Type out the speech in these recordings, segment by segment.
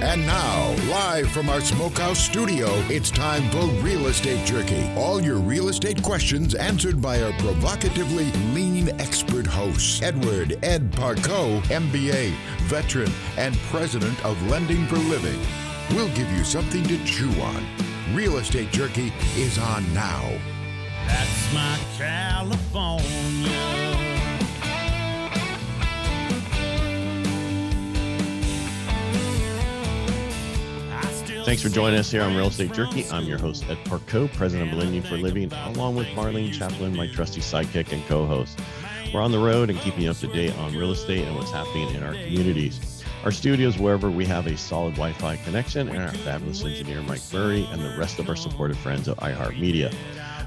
And now, live from our Smokehouse studio, it's time for Real Estate Jerky. All your real estate questions answered by our provocatively lean expert hosts. Edward Ed Parco, MBA, veteran, and president of Lending for Living. We'll give you something to chew on. Real Estate Jerky is on now. That's my California. Thanks for joining us here on Real Estate Jerky. I'm your host, Ed Parco, president of Lending for Living, along with Marlene Chaplin, my trusty sidekick and co-host. We're on the road and keeping you up to date on real estate and what's happening in our communities. Our studios, wherever we have a solid Wi-Fi connection, and our fabulous engineer, Mike Murray, and the rest of our supportive friends at iHeartMedia.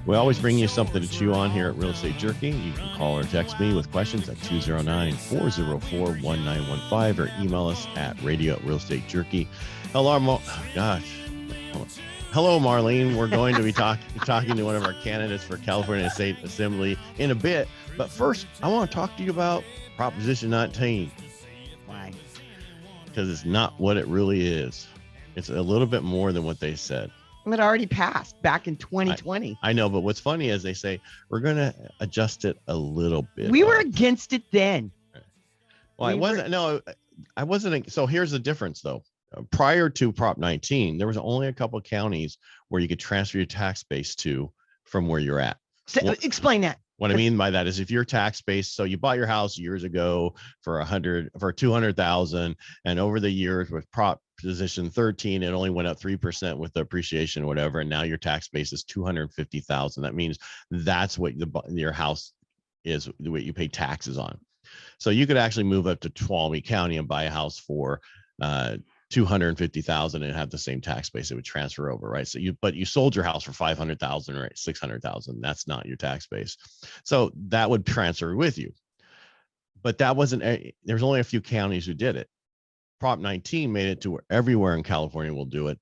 We always bring you something to chew on here at Real Estate Jerky. You can call or text me with questions at 209-404-1915 or email us at radio@realestatejerky. Hello, Hello, Marlene. We're going to be talking to one of our candidates for California State Assembly in a bit. But first, I want to talk to you about Proposition 19. Why? Because it's not what it really is. It's a little bit more than what they said. It already passed back in 2020. I know, but what's funny is they say, we're going to adjust it a little bit. We were against it then. Well, I wasn't. So here's the difference, though. Prior to Prop 19, there was only a couple of counties where you could transfer your tax base to from where you're at. So, explain that. What I mean by that is if your tax base, so you bought your house years ago for $200,000, and over the years with Proposition 13, it only went up 3% with the appreciation or whatever, and now your tax base is $250,000. That means that's what your house is, what you pay taxes on. So you could actually move up to Tuolumne County and buy a house for $250,000 and have the same tax base. It would transfer over, right? So you sold your house for $500,000 or $600,000. That's not your tax base. So that would transfer with you. But that wasn't. There's only a few counties who did it. Prop 19 made it to where everywhere in California will do it.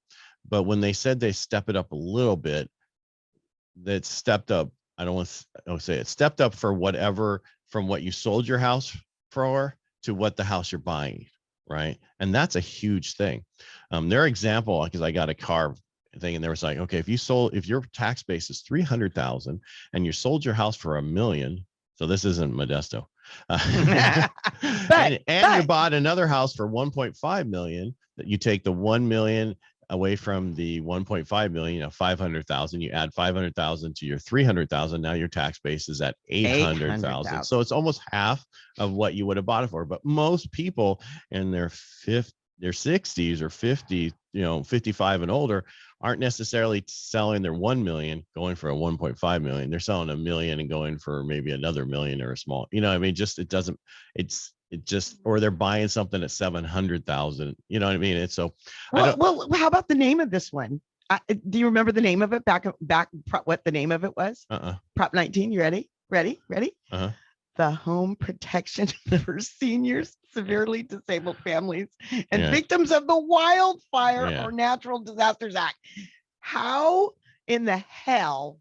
But when they said they step it up a little bit, that stepped up. I don't want to say it stepped up for whatever from what you sold your house for to what the house you're buying. Right. And that's a huge thing. Their example, because I got a car thing and there was like, okay, if your tax base is 300,000 and you sold your house for $1 million. So this isn't Modesto. And you bought another house for 1.5 million, that you take the 1 million away from the 1.5 million, 500,000, you add 500,000 to your 300,000. Now your tax base is at 800,000. So it's almost half of what you would have bought it for. But most people in their 60s or 50, 55 and older aren't necessarily selling their 1 million, going for a 1.5 million. They're selling $1 million and going for maybe another million or a small, or they're buying something at 700,000. You know what I mean? And so, well, how about the name of this one? Do you remember the name of it back? What the name of it was? Prop 19. You ready? Ready? The Home Protection for Seniors, Severely Disabled Families, and Victims of the Wildfire or Natural Disasters Act. How in the hell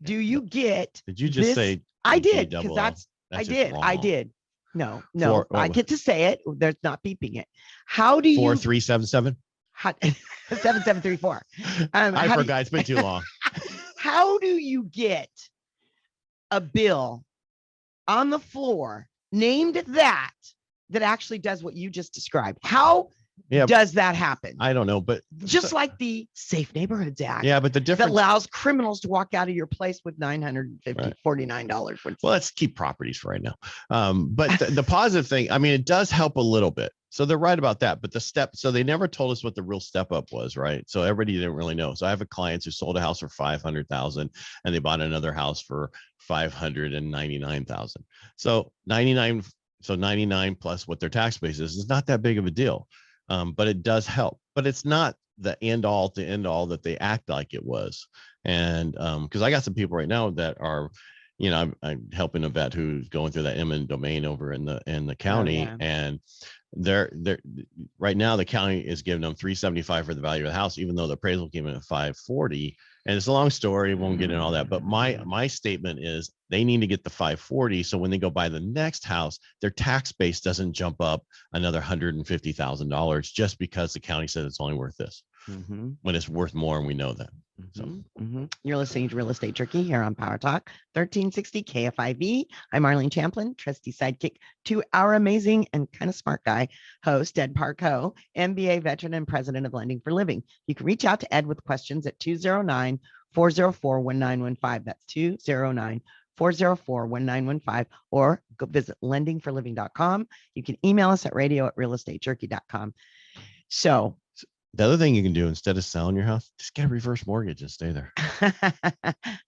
do you get? Did you just say? I did, because I did. No, I get to say it. There's not beeping it. How do you 4377 7734? I forgot. It's been too long. How do you get a bill on the floor named that actually does what you just described? How does that happen? I don't know, but just like the Safe Neighborhoods Act. Yeah, but the difference that allows criminals to walk out of your place with $949. Well, let's keep properties for right now. But the positive thing, I mean, it does help a little bit. So they're right about that. But so they never told us what the real step up was, right? So everybody didn't really know. So I have a client who sold a house for $500,000 and they bought another house for $599,000. So 99 plus what their tax base is not that big of a deal. But it does help, but it's not the end all that they act like it was. And because I got some people right now that are I'm helping a vet who's going through that eminent domain over in the county, and they're right now the county is giving them $375 for the value of the house, even though the appraisal came in at $540. And it's a long story, won't get into all that. But my statement is they need to get the $540, so when they go buy the next house, their tax base doesn't jump up another $150,000 just because the county says it's only worth this, when it's worth more, and we know that. So You're listening to Real Estate Jerky here on PowerTalk 1360 KFIV. I'm Arlene Champlin, trusty sidekick to our amazing and kind of smart guy host, Ed Parco, MBA veteran and president of Lending for Living. You can reach out to Ed with questions at 209-404-1915. That's 209-404-1915, or go visit lendingforliving.com. You can email us at radio@realestatejerky.com. So the other thing you can do, instead of selling your house, just get a reverse mortgage and stay there.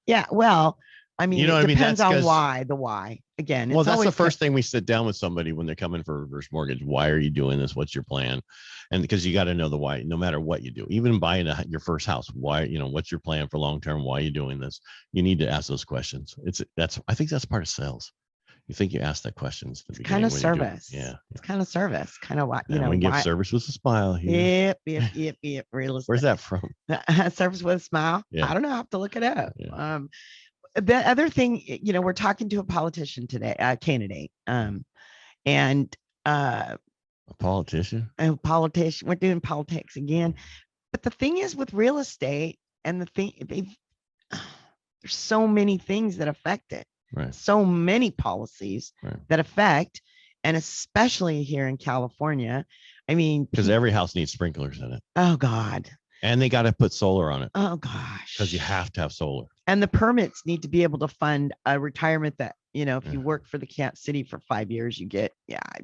Yeah, well, I mean, it depends on why. Again, well, that's the first thing we sit down with somebody when they're coming for a reverse mortgage. Why are you doing this? What's your plan? And because you got to know the why, no matter what you do, even buying your first house, why, what's your plan for long term? Why are you doing this? You need to ask those questions. I think that's part of sales. You think you ask that questions. It's kind of service. Yeah. It's kind of service. Kind of what, we give service with a smile here. Yep. Real estate. Where's that from? Service with a smile. Yeah. I don't know. I have to look it up. Yeah. The other thing, we're talking to a politician today, candidate, and a politician. We're doing politics again. But the thing is with real estate, and there's so many things that affect it. Right. So many policies that affect, and especially here in California. I mean, because every house needs sprinklers in it. Oh God. And they got to put solar on it. Oh gosh. Because you have to have solar. And the permits need to be able to fund a retirement that, if you work for the city for 5 years, you get,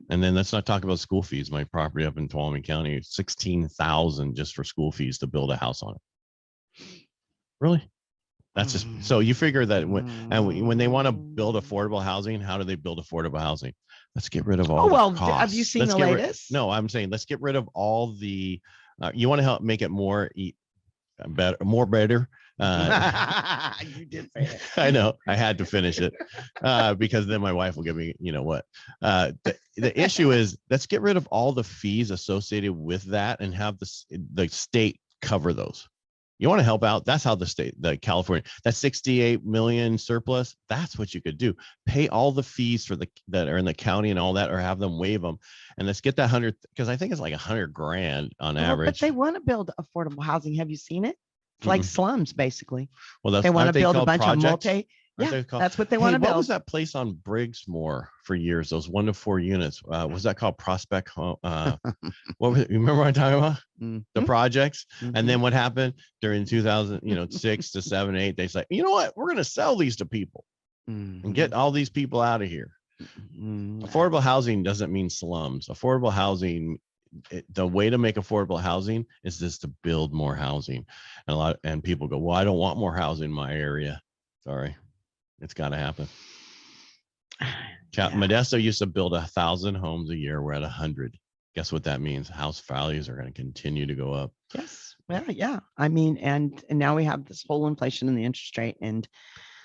And then let's not talk about school fees. My property up in Tuolumne County, $16,000 just for school fees to build a house on it. Really? That's just, so you figure that when they want to build affordable housing, how do they build affordable housing? Let's get rid of all the costs. Have you seen the latest? No, I'm saying let's get rid of all the, you want to help make it more better. You did say it. I know. I had to finish it because then my wife will give me, what. The issue is, let's get rid of all the fees associated with that and have the state cover those. You want to help out? That's how the California, that 68 million surplus, that's what you could do. Pay all the fees that are in the county and all that, or have them waive them. And let's get that 100, because I think it's like $100,000 on average. But they want to build affordable housing. Have you seen it? It's like slums, basically. Well, they want to build a bunch projects? of that's what they want to build. What was that place on Briggsmore for years? Those 1 to 4 units. Was that called Prospect Home? What was it? You remember what I'm talking about? The projects. And then what happened during 2006 to 7, 8? They say, you know what? We're going to sell these to people and get all these people out of here. Affordable housing doesn't mean slums. Affordable housing. The way to make affordable housing is just to build more housing, and people go, well, I don't want more housing in my area. Sorry. It's got to happen. Modesto used to build 1,000 homes a year. We're at 100. Guess what that means? House values are going to continue to go up. Yes. Well, yeah. I mean, and now we have this whole inflation in the interest rate. And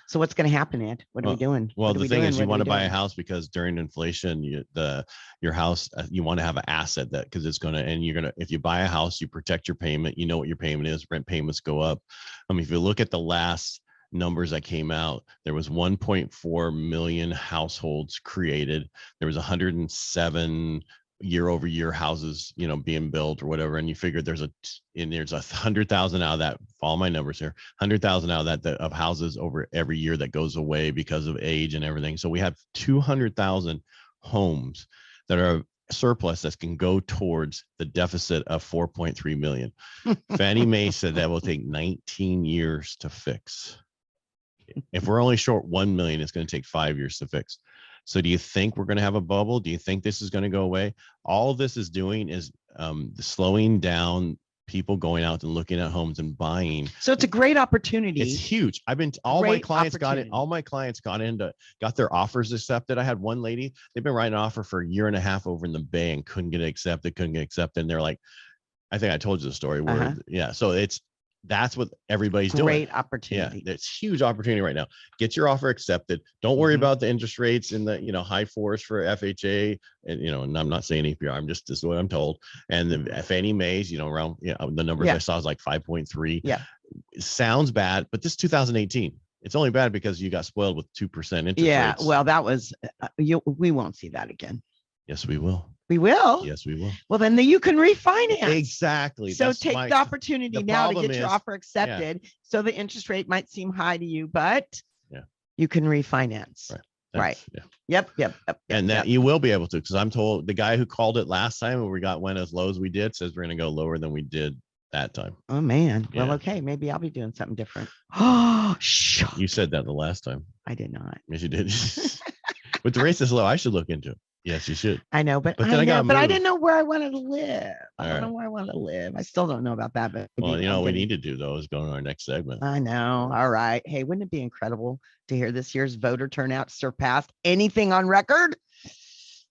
so what's going to happen, Ed? What are we doing? Well, the thing is, you want to buy a house because during inflation, your house, you want to have an asset because it's going to, and if you buy a house, you protect your payment. You know what your payment is. Rent payments go up. I mean, if you look at the last numbers that came out, there was 1.4 million households created. There was 107 year-over-year houses, being built or whatever. And you figure there's 100,000 out of that. Follow my numbers here. 100,000 out of that of houses over every year that goes away because of age and everything. So we have 200,000 homes that are surplus that can go towards the deficit of 4.3 million. Fannie Mae said that will take 19 years to fix. If we're only short 1 million, it's going to take 5 years to fix. So do you think we're going to have a bubble? Do you think this is going to go away? All this is doing is slowing down people going out and looking at homes and buying. So it's a great opportunity. It's huge. All my clients got their offers accepted. I had one lady, they've been writing an offer for a year and a half over in the Bay and couldn't get it accepted. And they're like, I think I told you the story where, so That's what everybody's doing. Great opportunity. Yeah, it's huge opportunity right now. Get your offer accepted. Don't worry about the interest rates in the high fours for FHA, and and I'm not saying APR. I'm just this is what I'm told. And the Fannie Mae's, around the numbers I saw is like 5.3. Yeah, it sounds bad, but this is 2018. It's only bad because you got spoiled with 2% interest rates. Well, that was we won't see that again. Yes, we will. We will. Yes, we will. Well, then you can refinance. Exactly. So take the opportunity now to get your offer accepted. Yeah. So the interest rate might seem high to you, but you can refinance. Right. Yeah. Yep. And that you will be able to, because I'm told the guy who called it last time when we went as low as we did says we're going to go lower than we did that time. Oh man. Yeah. Well, okay. Maybe I'll be doing something different. Oh, you said that the last time. I did not. Yes, you did. With the race this low, I should look into it. Yes, you should. I know, but I didn't know where I wanted to live. I don't know where I wanted to live. I still don't know about that. But well, we need to do though is go to our next segment. I know. All right. Hey, wouldn't it be incredible to hear this year's voter turnout surpassed anything on record?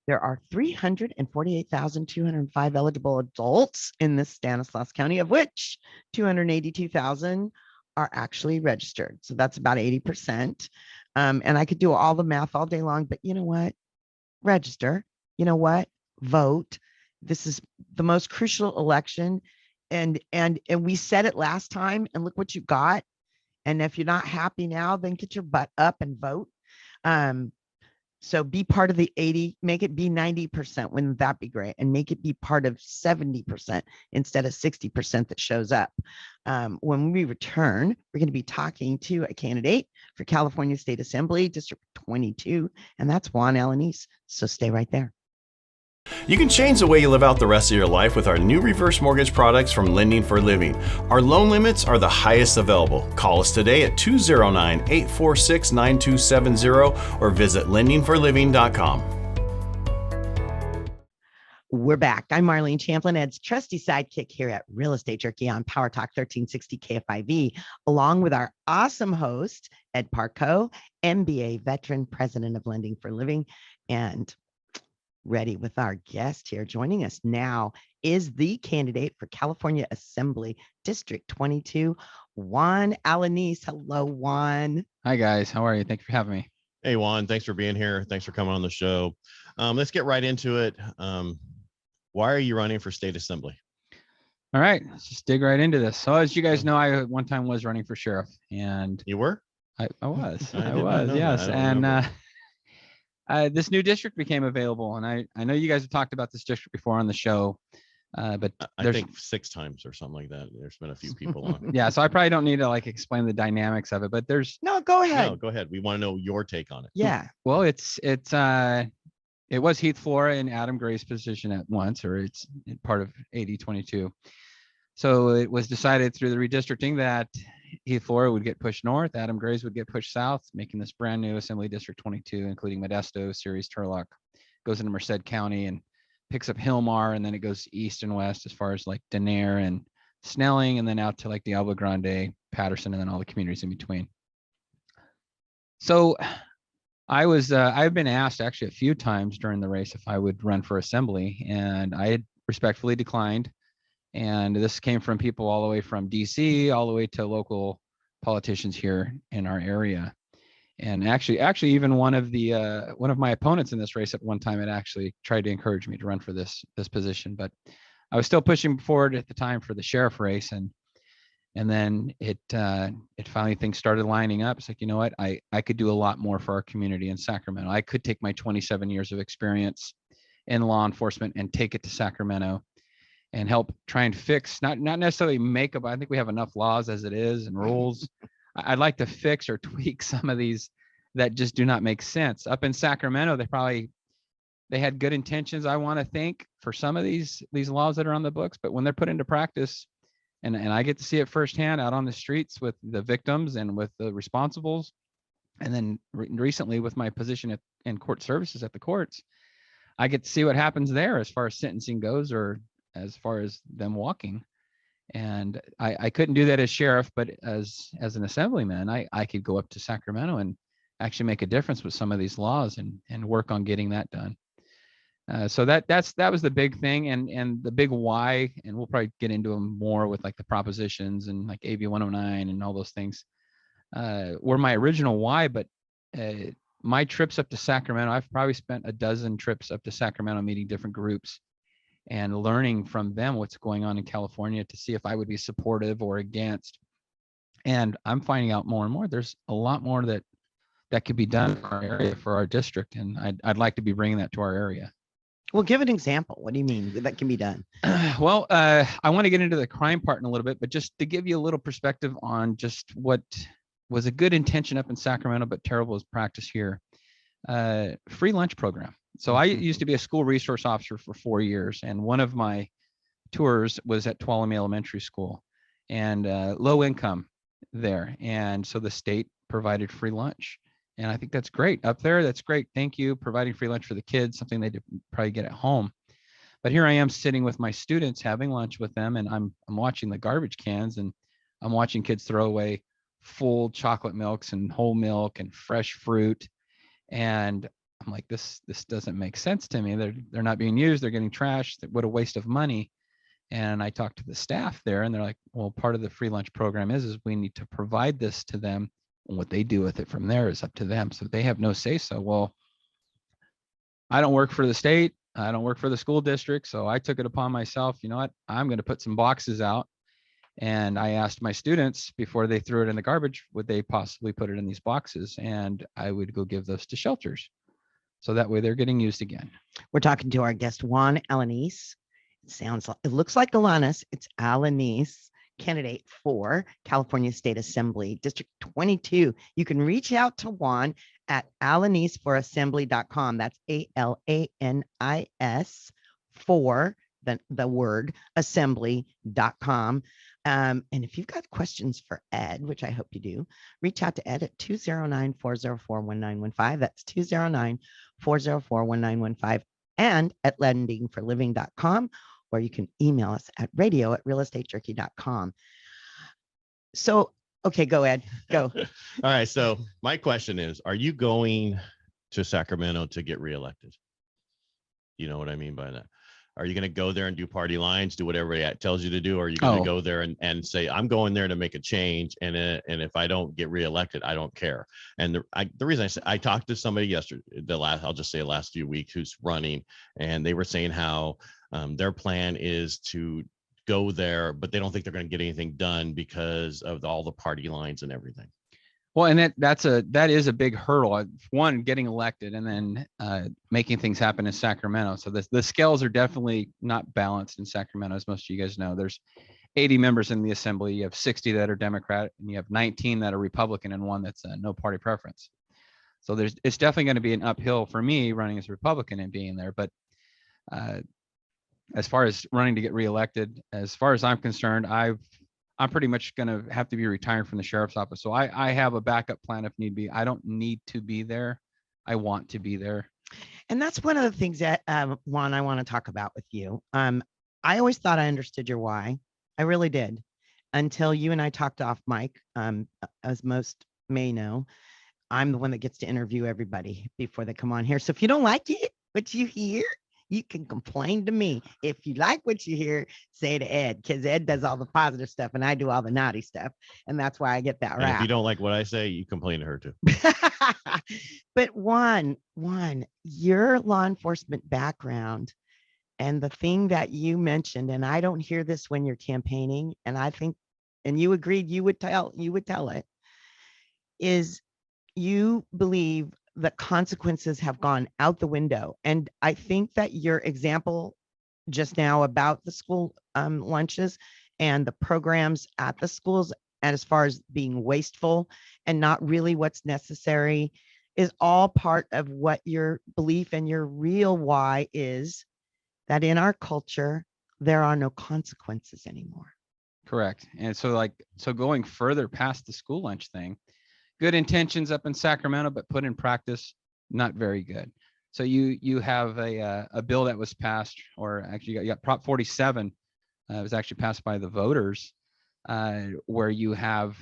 There are 348,205 eligible adults in this Stanislaus County, of which 282,000 are actually registered. So that's about 80%. And I could do all the math all day long, but you know what? Register. You know what? Vote. This is the most crucial election. And we said it last time, and look what you got. And if you're not happy now, then get your butt up and vote. So be part of the 80, make it be 90%. Wouldn't that be great? And make it be part of 70% instead of 60% that shows up. When we return, we're going to be talking to a candidate for California State Assembly, District 22, and that's Juan Alanis. So stay right there. You can change the way you live out the rest of your life with our new reverse mortgage products from Lending for Living. Our loan limits are the highest available. Call us today at 209-846-9270 or visit lendingforliving.com. We're back. I'm Marlene Champlin, Ed's trusty sidekick here at Real Estate Jerky on PowerTalk 1360 KFIV, along with our awesome host, Ed Parco, MBA veteran, president of Lending for Living, and ready with our guest here. Joining us now is the candidate for California Assembly District 22, Juan Alanis. Hello, Juan. Hi, guys. How are you? Thank you for having me. Hey, Juan. Thanks for being here. Thanks for coming on the show. Let's get right into it. Why are you running for state assembly? All right, let's just dig right into this. So as you guys know, I one time was running for sheriff, and you were? I was, yes. And this new district became available, and I know you guys have talked about this district before on the show, but I think 6 times or something like that. There's been a few people on. Yeah, so I probably don't need to explain the dynamics of it, but there's go ahead. No, go ahead. We want to know your take on it. Yeah. Well, it was Heath Flora and Adam Gray's position at once, or it's part of 8022. So it was decided through the redistricting that Heath Flora would get pushed north, Adam Gray's would get pushed south, making this brand new Assembly District 22, including Modesto, Ceres, Turlock, goes into Merced County and picks up Hillmar, and then it goes east and west as far as Denair and Snelling, and then out to Diablo Grande, Patterson, and then all the communities in between. So I've been asked actually a few times during the race if I would run for assembly, and I had respectfully declined. And this came from people all the way from DC, all the way to local politicians here in our area. And actually even one of my opponents in this race at one time had actually tried to encourage me to run for this position, but I was still pushing forward at the time for the sheriff race. And then it finally, things started lining up. It's you know what, I could do a lot more for our community in Sacramento. I could take my 27 years of experience in law enforcement and take it to Sacramento and help try and fix, not necessarily make up. I think we have enough laws as it is and rules. I'd like to fix or tweak some of these that just do not make sense. Up in Sacramento, they had good intentions, I want to think, for some of these laws that are on the books, but when they're put into practice, and I get to see it firsthand out on the streets with the victims and with the responsibles, and then recently with my position in court services at the courts, I get to see what happens there as far as sentencing goes, or as far as them walking. And I couldn't do that as sheriff, but as an assemblyman, I could go up to Sacramento and actually make a difference with some of these laws and work on getting that done. So that was the big thing, and the big why, and we'll probably get into them more with like the propositions and like AB 109 and all those things were my original why. But my trips up to Sacramento, I've probably spent a dozen trips up to Sacramento meeting different groups and learning from them what's going on in California to see if I would be supportive or against. And I'm finding out more and more there's a lot more that could be done in our area for our district, and I'd like to be bringing that to our area. Well, give an example. What do you mean that can be done? Well, I want to get into the crime part in a little bit, but just to give you a little perspective on just what was a good intention up in Sacramento, but terrible as practice here. Free lunch program. So I used to be a school resource officer for 4 years, and one of my tours was at Tuolumne Elementary School, and low income there. And so the state provided free lunch. And I think that's great up there. That's great. Thank you. Providing free lunch for the kids, something they probably get at home. But here I am sitting with my students having lunch with them, and I'm watching the garbage cans, and I'm watching kids throw away full chocolate milks and whole milk and fresh fruit. And I'm like, this doesn't make sense to me. They're not being used. They're getting trashed. What a waste of money. And I talked to the staff there, and they're like, well, part of the free lunch program is we need to provide this to them. And what they do with it from there is up to them. So they have no say so. Well, I don't work for the state. I don't work for the school district. So I took it upon myself. You know what? I'm going to put some boxes out. And I asked my students before they threw it in the garbage, would they possibly put it in these boxes? And I would go give those to shelters. So that way they're getting used again. We're talking to our guest, Juan Alanis. It looks like Alanis. It's Alanis, candidate for California State Assembly, District 22. You can reach out to Juan at alanisforassembly.com. That's ALANIS for the word assembly.com. And if you've got questions for Ed, which I hope you do, reach out to Ed at 209-404-1915. That's 209-404-1915, and at lendingforliving.com, or you can email us at radio@realestatejerky.com. So, okay, go Ed, go. All right. So my question is, are you going to Sacramento to get reelected? You know what I mean by that? Are you going to go there and do party lines, do whatever it tells you to do? Or are you going to go there and say, I'm going there to make a change, and if I don't get reelected, I don't care? And the reason I talked to somebody yesterday, I'll just say the last few weeks, who's running, and they were saying how their plan is to go there, but they don't think they're going to get anything done because of all the party lines and everything. Well, and that is a big hurdle. One, getting elected, and then making things happen in Sacramento. So the scales are definitely not balanced in Sacramento, as most of you guys know. There's 80 members in the assembly. You have 60 that are Democrat, and you have 19 that are Republican, and one that's no party preference. So it's definitely going to be an uphill for me running as a Republican and being there. But as far as running to get reelected, as far as I'm concerned, I'm pretty much going to have to be retiring from the sheriff's office. So I have a backup plan if need be. I don't need to be there. I want to be there. And that's one of the things that, Juan, I want to talk about with you. I always thought I understood your why. I really did, until you and I talked off mic. As most may know, I'm the one that gets to interview everybody before they come on here. So if you don't like it, what you hear, you can complain to me. If you like what you hear, say to Ed, because Ed does all the positive stuff and I do all the naughty stuff. And that's why I get that rap. If you don't like what I say, you complain to her too. But Juan, your law enforcement background and the thing that you mentioned, and I don't hear this when you're campaigning, and I think, and you agreed you would tell it, is you believe the consequences have gone out the window. And I think that your example just now about the school lunches and the programs at the schools, and as far as being wasteful and not really what's necessary, is all part of what your belief and your real why is, that in our culture, there are no consequences anymore. Correct. And so going further past the school lunch thing, good intentions up in Sacramento, but put in practice, not very good. So you have a bill that was passed, or actually you got Prop 47. It was actually passed by the voters, where you have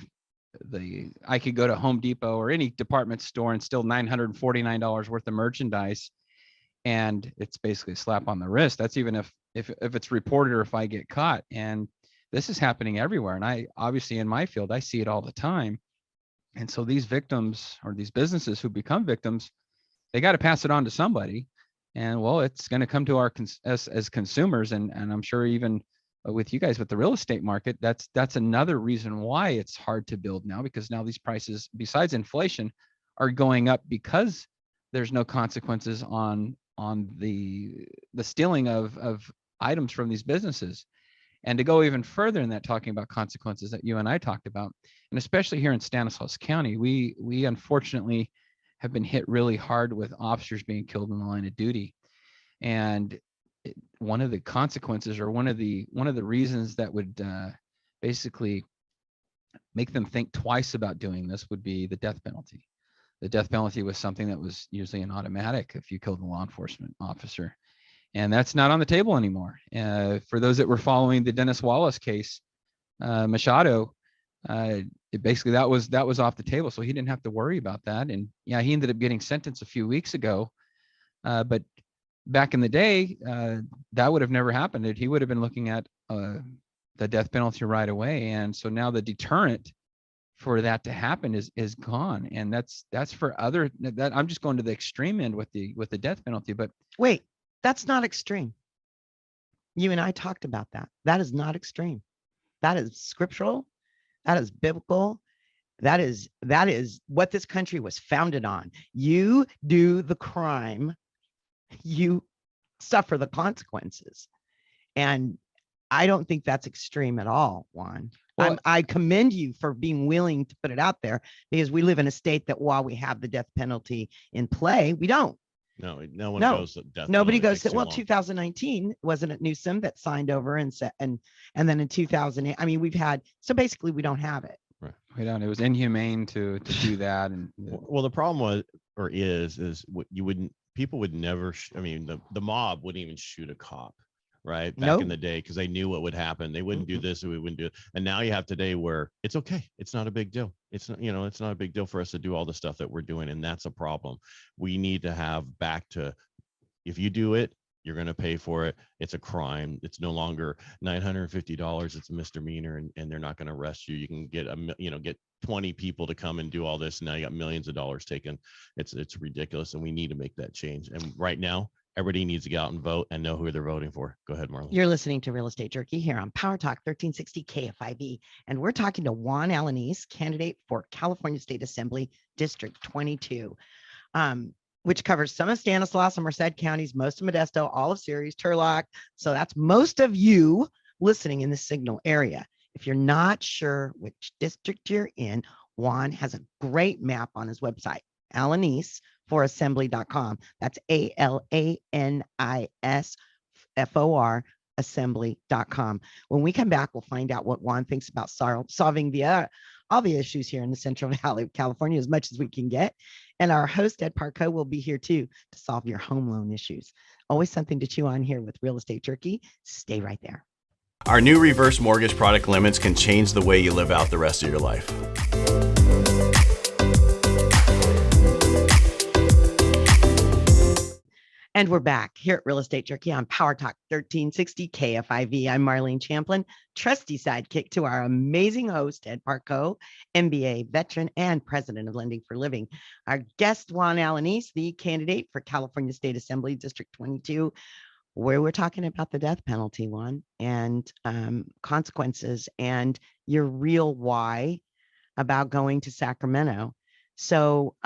I could go to Home Depot or any department store and still $949 worth of merchandise. and it's basically a slap on the wrist. That's even if it's reported or if I get caught. And this is happening everywhere. And I obviously in my field, I see it all the time. And so these victims or these businesses who become victims, they got to pass it on to somebody. And well, it's going to come to our as consumers. And I'm sure even with you guys with the real estate market, that's another reason why it's hard to build now, because now these prices, besides inflation, are going up because there's no consequences on the stealing of items from these businesses. And to go even further in that, talking about consequences that you and I talked about, and especially here in Stanislaus County, we unfortunately have been hit really hard with officers being killed in the line of duty. And one of the consequences, or one of the reasons that would basically make them think twice about doing this, would be the death penalty. The death penalty was something that was usually an automatic if you killed a law enforcement officer. And that's not on the table anymore. For those that were following the Dennis Wallace case, Machado, basically that was off the table. So he didn't have to worry about that. And yeah, he ended up getting sentenced a few weeks ago. But back in the day, that would have never happened. He would have been looking at the death penalty right away. And so now the deterrent for that to happen is gone. And that's for other, that I'm just going to the extreme end with the death penalty. But wait, that's not extreme. You and I talked about that. That is not extreme. That is scriptural. That is biblical. That is what this country was founded on. You do the crime, you suffer the consequences. And I don't think that's extreme at all, Juan. Well, I commend you for being willing to put it out there, because we live in a state that while we have the death penalty in play, we don't. No one goes to death. Nobody goes to, well, 2019, wasn't it Newsom that signed over and said, and then in 2008, I mean, we've had, so basically we don't have it. Right. We don't, it was inhumane to do that. And well, the problem was, or is what you wouldn't, people would never, I mean, the mob wouldn't even shoot a cop, right? Back in the day, because they knew what would happen. They wouldn't do this, or we wouldn't do it. And now you have today where it's okay. It's not a big deal. It's not, it's not a big deal for us to do all the stuff that we're doing. And that's a problem. We need to have back to, if you do it, you're going to pay for it. It's a crime. It's no longer $950. It's a misdemeanor, and they're not going to arrest you. You can get get 20 people to come and do all this. And now you got millions of dollars taken. It's ridiculous. And we need to make that change. And right now, everybody needs to get out and vote and know who they're voting for. Go ahead, Marlon. You're listening to Real Estate Jerky here on PowerTalk 1360 KFIV. And we're talking to Juan Alanis, candidate for California State Assembly District 22, which covers some of Stanislaus and Merced counties, most of Modesto, all of Ceres, Turlock. So that's most of you listening in the Signal area. If you're not sure which district you're in, Juan has a great map on his website, Alanis for assembly.com. That's ALANISFOR assembly.com. When we come back, we'll find out what Juan thinks about solving all the issues here in the Central Valley of California as much as we can get. And our host, Ed Parco, will be here too to solve your home loan issues. Always something to chew on here with Real Estate Jerky. Stay right there. Our new reverse mortgage product limits can change the way you live out the rest of your life. And we're back here at Real Estate Jerky on PowerTalk 1360 KFIV. I'm Marlene Champlin, trusty sidekick to our amazing host, Ed Parco, MBA veteran and president of Lending for Living. Our guest, Juan Alanis, the candidate for California State Assembly District 22, where we're talking about the death penalty, Juan, and consequences and your real why about going to Sacramento. So,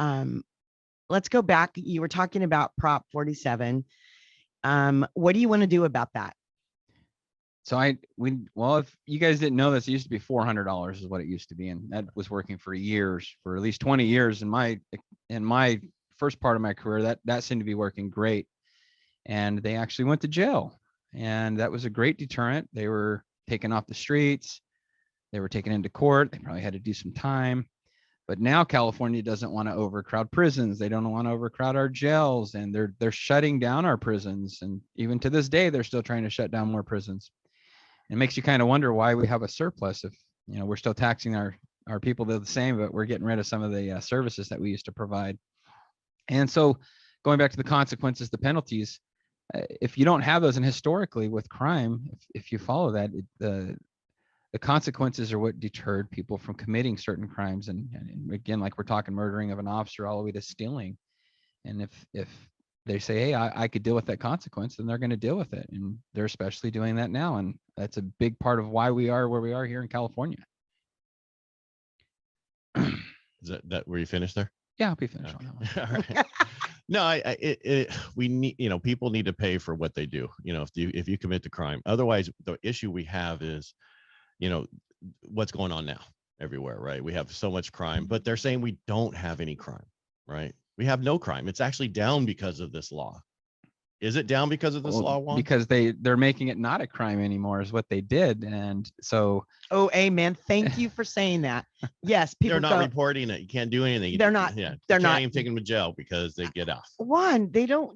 let's go back. You were talking about Prop 47. What do you want to do about that? So if you guys didn't know this, it used to be $400 is what it used to be. And that was working for years, for at least 20 years in my first part of my career. That seemed to be working great. And they actually went to jail. And that was a great deterrent. They were taken off the streets. They were taken into court. They probably had to do some time. But now California doesn't want to overcrowd prisons. They don't want to overcrowd our jails, and they're shutting down our prisons. And even to this day, they're still trying to shut down more prisons. It makes you kind of wonder why we have a surplus if we're still taxing our people the same, but we're getting rid of some of the services that we used to provide. And so going back to the consequences, the penalties, if you don't have those, and historically with crime, if you follow that, the consequences are what deterred people from committing certain crimes. And again, like we're talking murdering of an officer all the way to stealing. And if they say, hey, I could deal with that consequence, then they're going to deal with it. And they're especially doing that now. And that's a big part of why we are where we are here in California. Is that where you finished there? Yeah, I'll be finished on that one. All right. No, we need, people need to pay for what they do, if you commit the crime. Otherwise, the issue we have is, what's going on now everywhere, right? We have so much crime, but they're saying we don't have any crime, right? We have no crime. It's actually down because of this law. Is it down because of this law, Juan? Because they're making it not a crime anymore is what they did. And so. Oh, amen. Thank you for saying that. Yes. People they're not reporting it. You can't do anything. They're not. Yeah. They're you not can't even take them to jail because they get off. One, they don't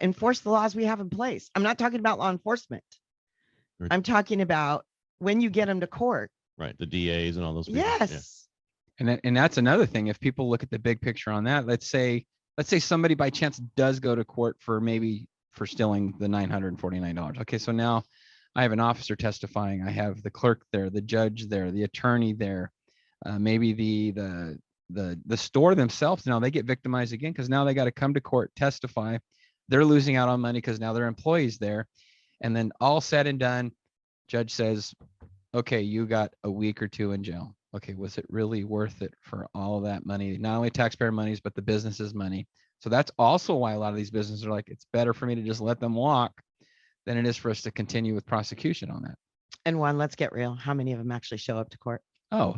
enforce the laws we have in place. I'm not talking about law enforcement. I'm talking about when you get them to court. Right. The DAs and all those people. Yes. Yeah. And that's another thing. If people look at the big picture on that, let's say somebody by chance does go to court for stealing the $949. Okay, so now I have an officer testifying. I have the clerk there, the judge there, the attorney there, maybe the store themselves. Now they get victimized again because now they got to come to court, testify. They're losing out on money because now their employees there, and then all said and done, judge says, okay, you got a week or two in jail. Okay, was it really worth it for all of that money? Not only taxpayer monies, but the business's money. So that's also why a lot of these businesses are like, it's better for me to just let them walk than it is for us to continue with prosecution on that. And Juan, let's get real. How many of them actually show up to court? Oh,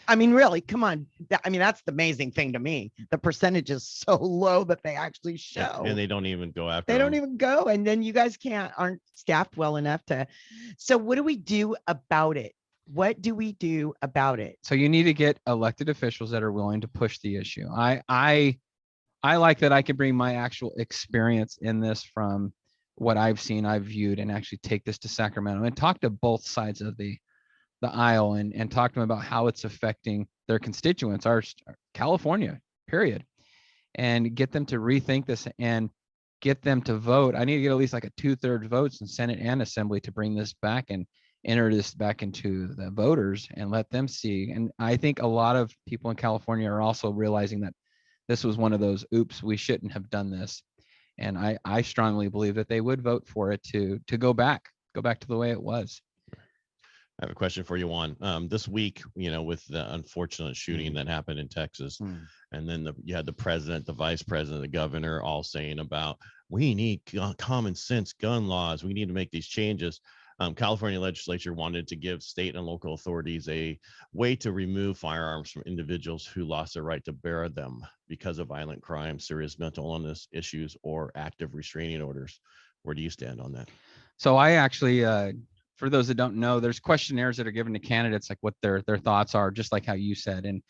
I mean, really, come on. That's the amazing thing to me. The percentage is so low that they actually show. And they don't even go after They them. don't even go. And then you guys aren't staffed well enough to. So what do we do about it? What do we do about it? So you need to get elected officials that are willing to push the issue. I like that I can bring my actual experience in this from what I've seen, I've viewed, and actually take this to Sacramento and talk to both sides of the aisle and talk to them about how it's affecting their constituents, our California, period, and get them to rethink this and get them to vote. I need to get at least like a 2/3 votes in Senate and Assembly to bring this back and enter this back into the voters and let them see. And I think a lot of people in California are also realizing that this was one of those, oops, we shouldn't have done this. And I strongly believe that they would vote for it to go back to the way it was. I have a question for you, Juan. This week, with the unfortunate shooting that happened in Texas, and then you had the president, the vice president, the governor all saying about, we need common sense gun laws. We need to make these changes. California legislature wanted to give state and local authorities a way to remove firearms from individuals who lost their right to bear them because of violent crime, serious mental illness issues, or active restraining orders. Where do you stand on that? So I actually, for those that don't know, there's questionnaires that are given to candidates, like what their thoughts are, just like how you said. And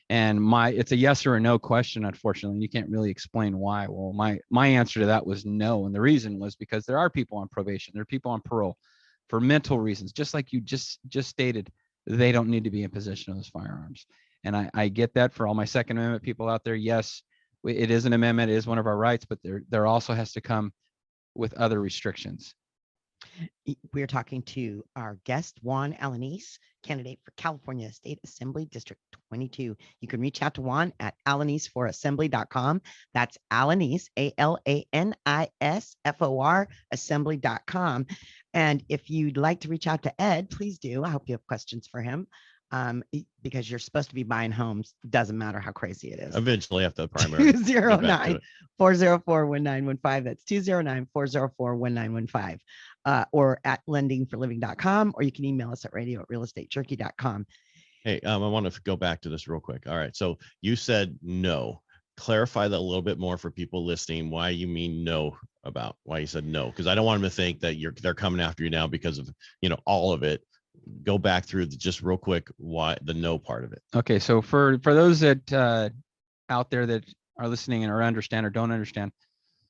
it's a yes or a no question, unfortunately. You can't really explain why. Well, my answer to that was no. And the reason was because there are people on probation, there are people on parole for mental reasons, just like you just stated. They don't need to be in possession of those firearms. And I get that for all my Second Amendment people out there. Yes, it is an amendment, it is one of our rights, but there also has to come with other restrictions. We're talking to our guest, Juan Alanis, candidate for California State Assembly District 22. You can reach out to Juan at alanisforassembly.com. That's Alanis, ALANISFOR assembly.com. And if you'd like to reach out to Ed, please do. I hope you have questions for him. Because you're supposed to be buying homes. Doesn't matter how crazy it is. Eventually after the primary. 209-404-1915. That's 209-404-1915. Or at lendingforliving.com, or you can email us at radio@realestatejerky.com. Hey, I want to go back to this real quick. All right. So you said no. Clarify that a little bit more for people listening, why you mean no, about why you said no. Because I don't want them to think that they're coming after you now because of, all of it. Go back through just real quick why the no part of it. Okay, so for those that out there that are listening and or understand or don't understand,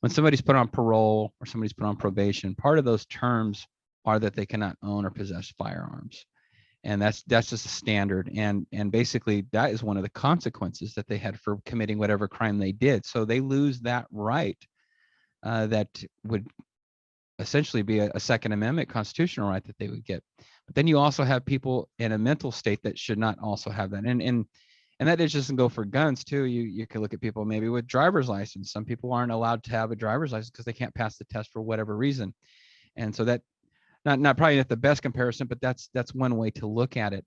when somebody's put on parole or somebody's put on probation, part of those terms are that they cannot own or possess firearms. And that's just a standard. And basically that is one of the consequences that they had for committing whatever crime they did. So they lose that right that would essentially be a Second Amendment constitutional right that they would get. But then you also have people in a mental state that should not also have that. And that doesn't go for guns too. You can look at people maybe with driver's license. Some people aren't allowed to have a driver's license because they can't pass the test for whatever reason. And so that not probably not the best comparison, but that's one way to look at it.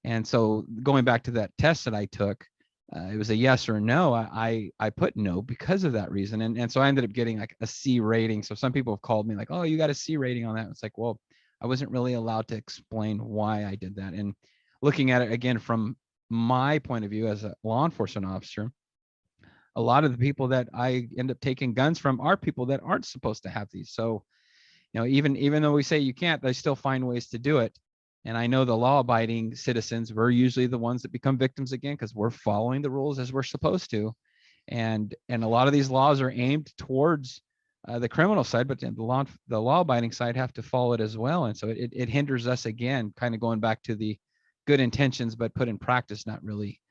And so going back to that test that I took, it was a yes or no. I put no because of that reason. And so I ended up getting like a C rating. So some people have called me like, oh, you got a C rating on that. It's like, well, I wasn't really allowed to explain why I did that. And looking at it again from my point of view as a law enforcement officer, a lot of the people that I end up taking guns from are people that aren't supposed to have these. So, you know, even though we say you can't, they still find ways to do it. And I know the law-abiding citizens, we're usually the ones that become victims again because we're following the rules as we're supposed to. And a lot of these laws are aimed towards the criminal side, but the law-abiding side have to follow it as well. And so it hinders us again, kind of going back to the good intentions, but put in practice, not really.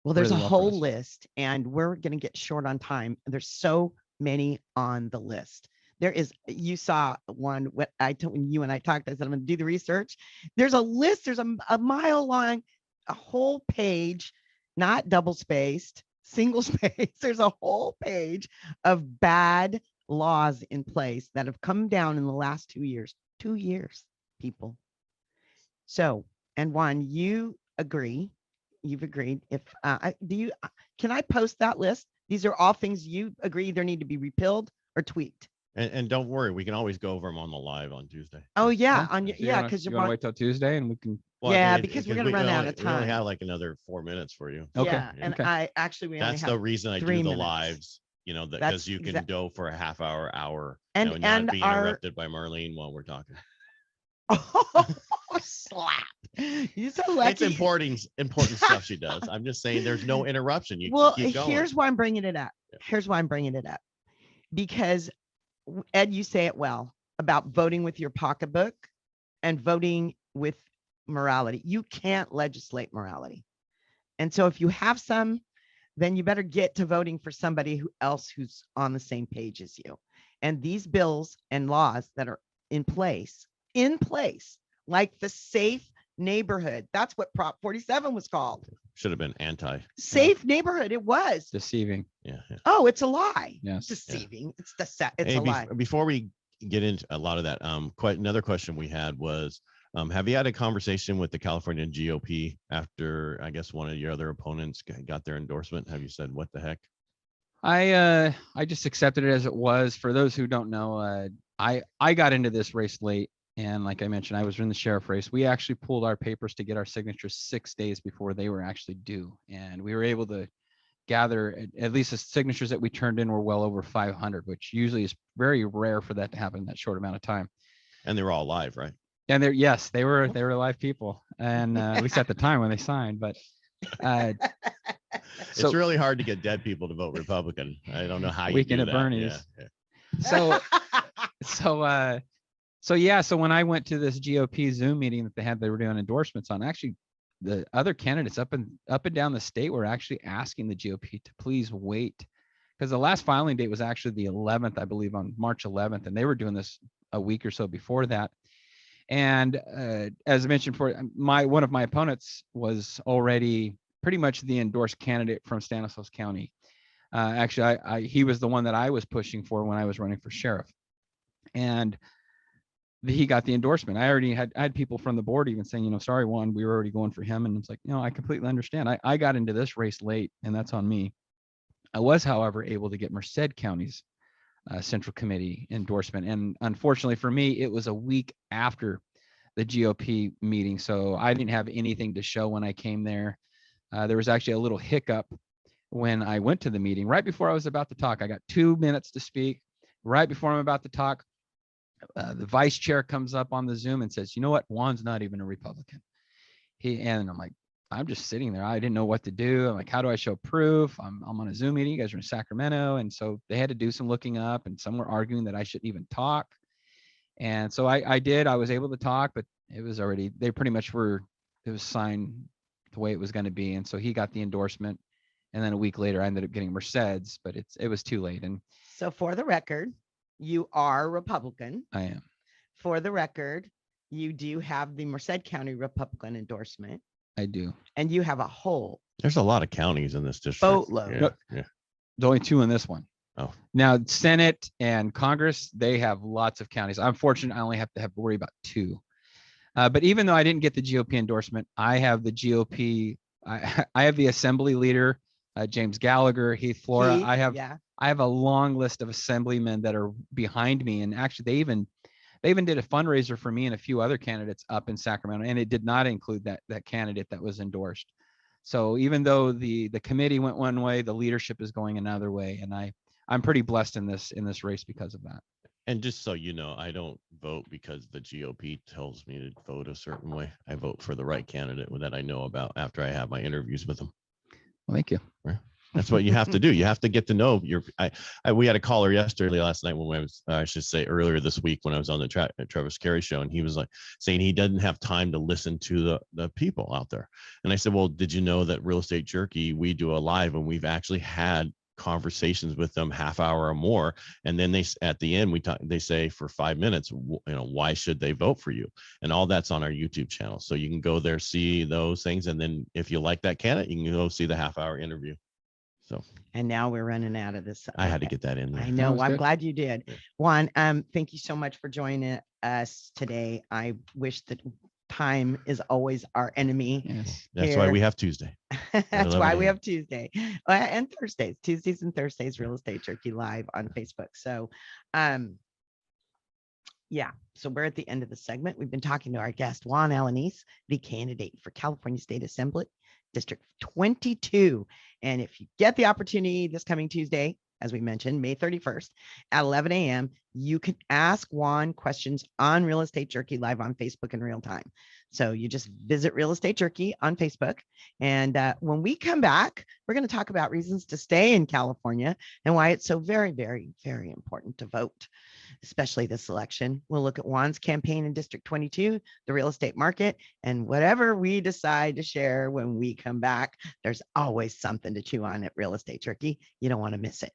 Well, there's a whole list, and we're going to get short on time. There's so many on the list. There is, you saw one, what I told when you and I talked, I said, I'm going to do the research. There's a list, there's a mile long, a whole page, not double spaced, single spaced. There's a whole page of bad laws in place that have come down in the last 2 years. 2 years, people. So, and Juan, you've agreed. If can I post that list? These are all things you agree either need to be repealed or tweaked. And don't worry, we can always go over them on the live on Tuesday. Oh yeah, because you want to wait till Tuesday and we can. Well, yeah, because we're gonna run out of time. We only have like another 4 minutes for you. Okay. Yeah, and okay. That's the reason I do the lives. You know, because you can go for a half hour, and you know, not be interrupted by Marlene while we're talking. Oh, slap! You're so lucky. It's important stuff she does. I'm just saying, there's no interruption. You keep going. Here's why I'm bringing it up. Here's why I'm bringing it up, because Ed, you say it well about voting with your pocketbook and voting with morality. You can't legislate morality, and so if you have some, then you better get to voting for somebody else who's on the same page as you. And these bills and laws that are in place, like the safe neighborhood. That's what Prop 47 was called. Should have been safe neighborhood. It was deceiving. Yeah. Oh, it's a lie. Yes. Deceiving. Yeah. It's a lie. Before we get into a lot of that, another question we had was, have you had a conversation with the California GOP after, I guess, one of your other opponents got their endorsement? Have you said, what the heck? I just accepted it as it was. For those who don't know, I got into this race late. And like I mentioned, I was in the sheriff race. We actually pulled our papers to get our signatures 6 days before they were actually due. And we were able to gather at least the signatures that we turned in were well over 500, which usually is very rare for that to happen in that short amount of time. And they were all live, right? And they were live people. And at least at the time when they signed, but it's really hard to get dead people to vote Republican. I don't know how you do that. Weekend at Bernie's. Yeah. So when I went to this GOP Zoom meeting that they were doing endorsements on, actually the other candidates up and down the state were actually asking the GOP to please wait, because the last filing date was actually the 11th, I believe, on March 11th, and they were doing this a week or so before that. And as I mentioned before, one of my opponents was already pretty much the endorsed candidate from Stanislaus County. Actually, he was the one that I was pushing for when I was running for sheriff, and he got the endorsement. I had people from the board even saying, sorry, Juan, we were already going for him. And it's like, I completely understand. I got into this race late, and that's on me. I was, however, able to get Merced County's Central Committee endorsement. And unfortunately for me, it was a week after the GOP meeting. So I didn't have anything to show when I came there. There was actually a little hiccup when I went to the meeting. Right before I was about to talk, I got 2 minutes to speak. Right before I'm about to talk, the vice chair comes up on the Zoom and says, you know what? Juan's not even a Republican. And I'm like, I'm just sitting there. I didn't know what to do. I'm like, how do I show proof? I'm on a Zoom meeting. You guys are in Sacramento. And so they had to do some looking up, and some were arguing that I shouldn't even talk. And so I did. I was able to talk, but it was already, they pretty much were, it was signed the way it was going to be. And so he got the endorsement. And then a week later, I ended up getting Merced's, but it was too late. And so for the record, you are Republican. I am. For the record, you do have the Merced County Republican endorsement. I do. And you have a whole. There's a lot of counties in this district. Boatload. Yeah. There's only 2 in this one. Oh. Now, Senate and Congress, they have lots of counties. I'm fortunate I only have to worry about 2. But even though I didn't get the GOP endorsement, I have the GOP. I have the assembly leader, James Gallagher, Heath Flora. I have a long list of assemblymen that are behind me. And actually, they even did a fundraiser for me and a few other candidates up in Sacramento, and it did not include that candidate that was endorsed. So even though the committee went one way, the leadership is going another way, and I'm pretty blessed in this race because of that. And just so you know, I don't vote because the GOP tells me to vote a certain way. I vote for the right candidate that I know about after I have my interviews with them. Well, thank you. Right. That's what you have to do. You have to get to know we had a caller last night when I was, I should say earlier this week when I was on the Travis Carey show, and he was like saying he doesn't have time to listen to the people out there. And I said, well, did you know that Real Estate Jerky, we do a live and we've actually had conversations with them half hour or more, and then at the end they say for 5 minutes, why should they vote for you, and all that's on our YouTube channel. So you can go there, see those things, and then if you like that candidate, you can go see the half-hour interview. So, and now we're running out of this. I had to get that in there. I know. I'm glad you did. Yeah. Juan, thank you so much for joining us today. I wish that time is always our enemy. Yes. That's why we have Tuesday. That's why we have Tuesday and Thursdays, Tuesdays and Thursdays, Real Estate Jerky live on Facebook. So, yeah. So we're at the end of the segment. We've been talking to our guest, Juan Alanis, the candidate for California State Assembly, District 22. And if you get the opportunity this coming Tuesday, as we mentioned, May 31st at 11 a.m., you can ask Juan questions on Real Estate Jerky live on Facebook in real time. So you just visit Real Estate Jerky on Facebook. And when we come back, we're going to talk about reasons to stay in California and why it's so very, very, very important to vote, especially this election. We'll look at Juan's campaign in District 22, the real estate market, and whatever we decide to share when we come back. There's always something to chew on at Real Estate Jerky. You don't want to miss it.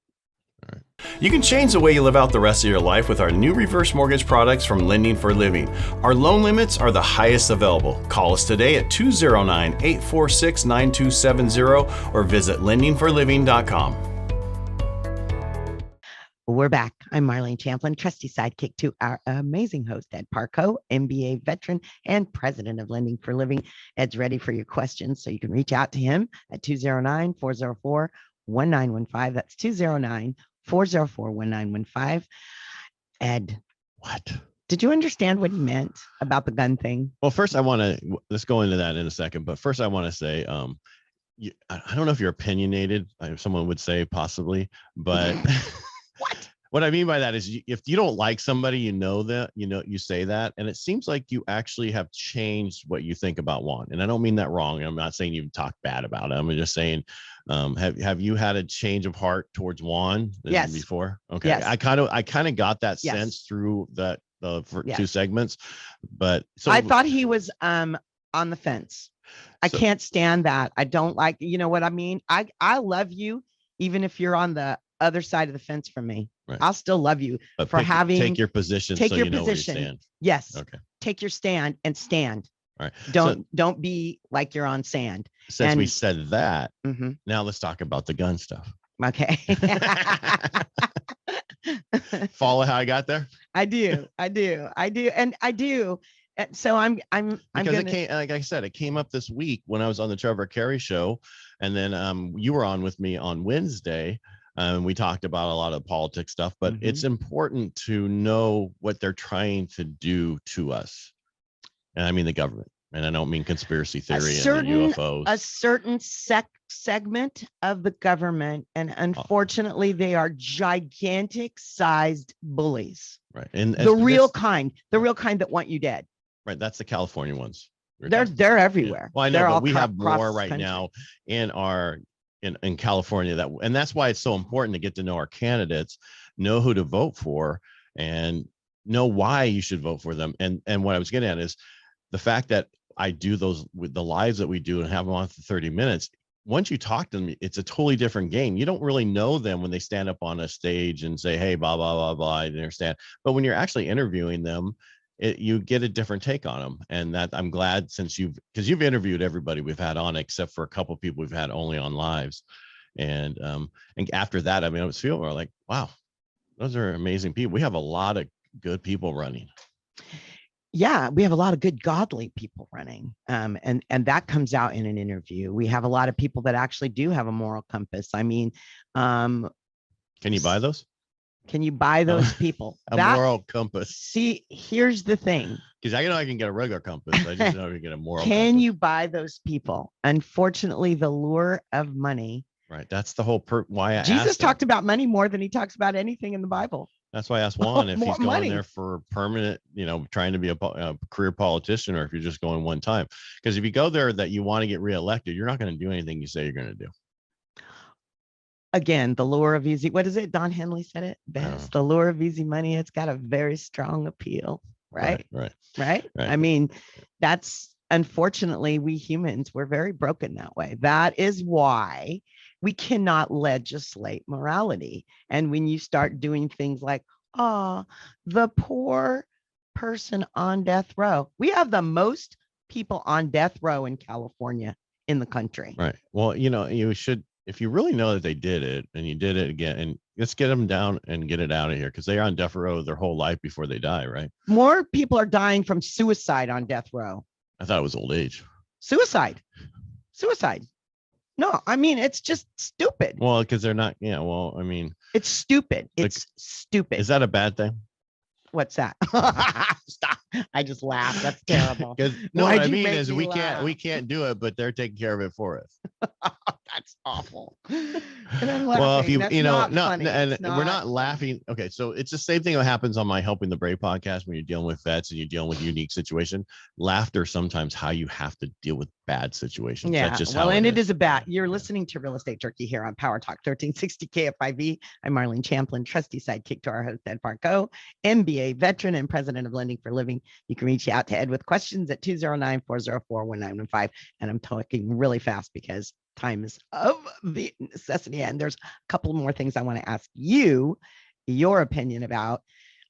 You can change the way you live out the rest of your life with our new reverse mortgage products from Lending for Living. Our loan limits are the highest available. Call us today at 209-846-9270 or visit lendingforliving.com. We're back. I'm Marlene Champlin, trusty sidekick to our amazing host, Ed Parco, MBA veteran and president of Lending for Living. Ed's ready for your questions, so you can reach out to him at 209-404-1915. That's 209-404-1915. Ed, what? Did you understand what he meant about the gun thing? Well, first let's go into that in a second. But first I want to say, I don't know if you're opinionated. Someone would say possibly, but what I mean by that is if you don't like somebody, you say that. And it seems like you actually have changed what you think about Juan. And I don't mean that wrong. I'm not saying you've talked bad about him. I'm just saying, have you had a change of heart towards Juan yes. before? Okay. Yes. I kind of got that sense through that two segments, but so I thought he was on the fence. I can't stand that. I don't like, you know what I mean? I love you, even if you're on the other side of the fence from me. Right. I'll still love you for take your position. Take so your you know position. Where you stand. Yes. Okay. Take your stand and stand. All right. Don't be like you're on sand. Since we said that, now let's talk about the gun stuff. Okay. Follow how I got there? I do. And I do. So I'm it came, like I said, it came up this week when I was on the Trevor Carey show, and then you were on with me on Wednesday. We talked about a lot of politics stuff, but it's important to know what they're trying to do to us. And I mean the government, and I don't mean conspiracy theory and UFOs. A certain segment of the government, and unfortunately, they are gigantic sized bullies. Right, and the real kind that want you dead. Right, that's the California ones. They're everywhere. Yeah. Well, I know, but we have more right now in California and that's why it's so important to get to know our candidates, know who to vote for, and know why you should vote for them. And what I was getting at is the fact that I do those with the lives that we do and have them on for 30 minutes. Once you talk to them, it's a totally different game. You don't really know them when they stand up on a stage and say, hey, blah, blah, blah, blah, I understand. But when you're actually interviewing them, you get a different take on them. And that I'm glad because you've interviewed everybody we've had on, except for a couple of people we've had only on lives. And after that, I mean, I was feeling like, wow, those are amazing people. We have a lot of good people running. Yeah, we have a lot of good godly people running. And that comes out in an interview. We have a lot of people that actually do have a moral compass. I mean, can you buy those? Can you buy those people? Moral compass. See, here's the thing. Because I know I can get a regular compass. I just know I can get a moral Can compass. you buy those people? Unfortunately, the lure of money. Right. That's the whole why I Jesus talked about money more than he talks about anything in the Bible. That's why I asked Juan if he's going money. there for permanent, trying to be a career politician, or if you're just going one time. Because if you go there that you want to get reelected, you're not going to do anything you say you're going to do. Again, the lure of easy. What is it? Don Henley said it best. The lure of easy money. It's got a very strong appeal. Right. I mean, that's unfortunately we humans, we're very broken that way. That is why we cannot legislate morality. And when you start doing things like, the poor person on death row, we have the most people on death row in California in the country. Right. Well, you should, if you really know that they did it and you did it again, and let's get them down and get it out of here, because they are on death row their whole life before they die, right? More people are dying from suicide on death row. I thought it was old age. Suicide. No, I mean, it's just stupid. Well, because they're not, I mean. It's stupid. It's stupid. Is that a bad thing? What's that? Stop. I just laughed. That's terrible. No, what I mean is we can't do it, but they're taking care of it for us. That's awful. Well, if we're not laughing. Okay, so it's the same thing that happens on my Helping the Brave podcast when you're dealing with vets and you're dealing with unique situation. Laughter sometimes how you have to deal with bad situations. Yeah. That's just it is a bad. You're listening to Real Estate Jerky here on PowerTalk 1360 KFIV. I'm Marlene Champlin, trusty sidekick to our host Ed Parco, MBA veteran and president of Lending for Living. You can reach out to Ed with questions at 209-404-1915. And I'm talking really fast because time is of the necessity. And there's a couple more things I want to ask you your opinion about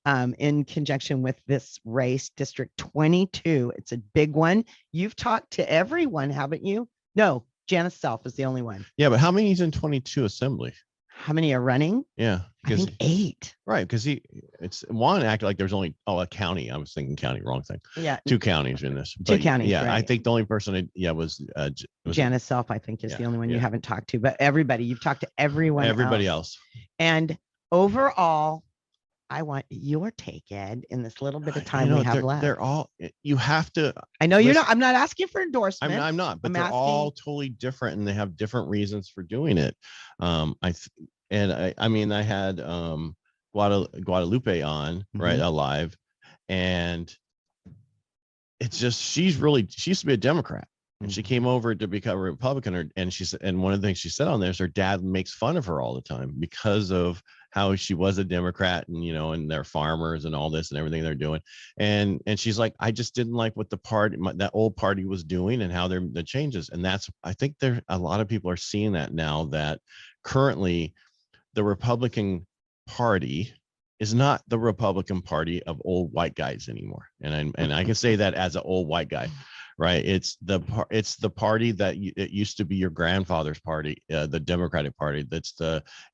in conjunction with this race, District 22. It's a big one. You've talked to everyone, haven't you? No, Janice Self is the only one. Yeah, but how many is in 22 Assembly? How many are running? Yeah, I think 8. Right, because it's one acted like there's only a county. I was thinking county, wrong thing. Yeah, 2 counties in this. Two counties. Yeah, right. I think the only person was Janice Self. I think is the only one you haven't talked to, but everybody you've talked to everybody else. And overall, I want your take, Ed, in this little bit of time we have left. They're all, you have to. I know you're not. I'm not asking for endorsement. I'm not, but they're all totally different, and they have different reasons for doing it. I mean, I had Guadalupe on live, and it's just she used to be a Democrat. And she came over to become a Republican, and one of the things she said on there is her dad makes fun of her all the time because of how she was a Democrat, and and they're farmers and all this and everything they're doing. And she's like, I just didn't like what that old party was doing and how the changes. And I think a lot of people are seeing that now, that currently the Republican Party is not the Republican Party of old white guys anymore. And I can say that as an old white guy. Right. It's the party that it used to be your grandfather's party, the Democratic Party. That's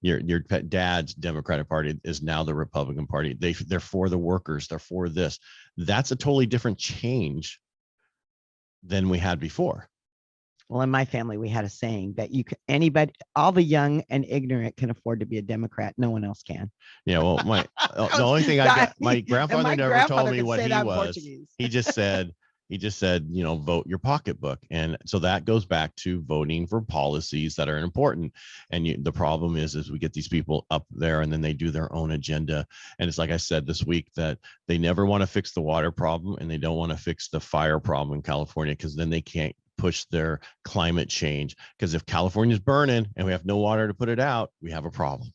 your dad's Democratic Party is now the Republican Party. They're for the workers. They're for this. That's a totally different change than we had before. Well, in my family, we had a saying that all the young and ignorant can afford to be a Democrat. No one else can. Yeah. Well, the only thing my grandfather never told me what he was. He just said, vote your pocketbook. And so that goes back to voting for policies that are important. And the problem is we get these people up there and then they do their own agenda. And it's like I said this week, that they never want to fix the water problem and they don't want to fix the fire problem in California, because then they can't push their climate change. Because if California's burning and we have no water to put it out, we have a problem.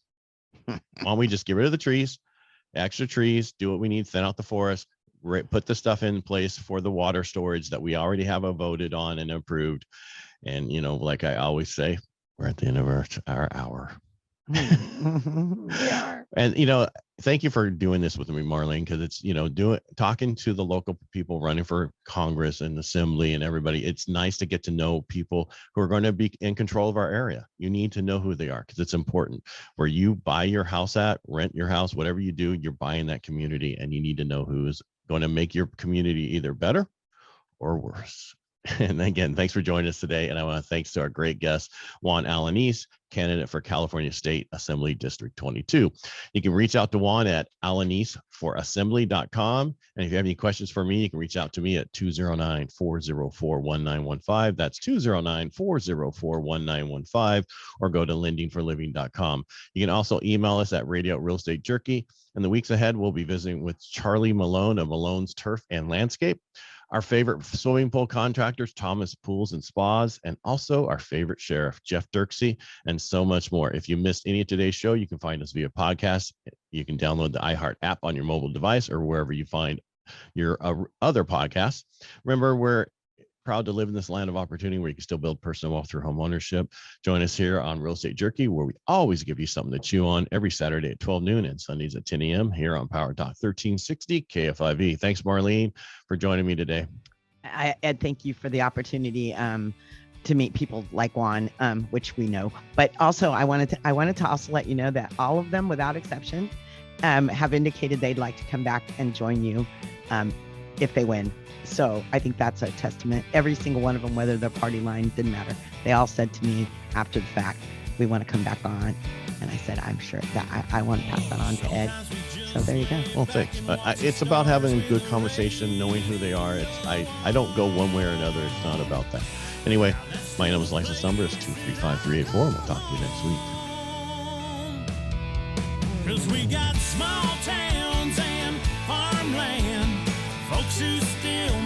Why don't we just get rid of the trees, extra trees, do what we need, thin out the forest, put the stuff in place for the water storage that we already have voted on and approved. And, you know, like I always say, we're at the end of our hour. We are. And, you know, thank you for doing this with me, Marlene, because it's, you know, talking to the local people running for Congress and Assembly and everybody. It's nice to get to know people who are going to be in control of our area. You need to know who they are because it's important. Where you buy your house at, rent your house, whatever you do, you're buying that community, and you need to know who is going to make your community either better or worse. And again, thanks for joining us today. And I want to thanks to our great guest, Juan Alanis, candidate for California State Assembly District 22. You can reach out to Juan at alanisforassembly.com. And if you have any questions for me, you can reach out to me at 209-404-1915. That's 209-404-1915, or go to lendingforliving.com. You can also email us at radio@realestatejerky. In the weeks ahead, we'll be visiting with Charlie Malone of Malone's Turf and Landscape, our favorite swimming pool contractors, Thomas Pools and Spas, and also our favorite sheriff, Jeff Dirksey, and so much more. If you missed any of today's show, you can find us via podcast. You can download the iHeart app on your mobile device or wherever you find your other podcasts. Remember, we're proud to live in this land of opportunity where you can still build personal wealth through home ownership. Join us here on Real Estate Jerky, where we always give you something to chew on every Saturday at 12 noon and Sundays at 10 a.m. here on PowerTalk 1360 KFIV. Thanks, Marlene, for joining me today. Ed, thank you for the opportunity to meet people like Juan, which we know. But also, I wanted to also let you know that all of them, without exception, have indicated they'd like to come back and join you if they win. So I think that's a testament. Every single one of them, whether their party line, didn't matter. They all said to me after the fact, we want to come back on. And I said, I'm sure that I want to pass that on to Ed. So there you go. Well, thanks. It's about having a good conversation, knowing who they are. I don't go one way or another. It's not about that. Anyway, my number's license number is 235-384, and we'll talk to you next week. 'Cause we got small towns and farmland, folks who still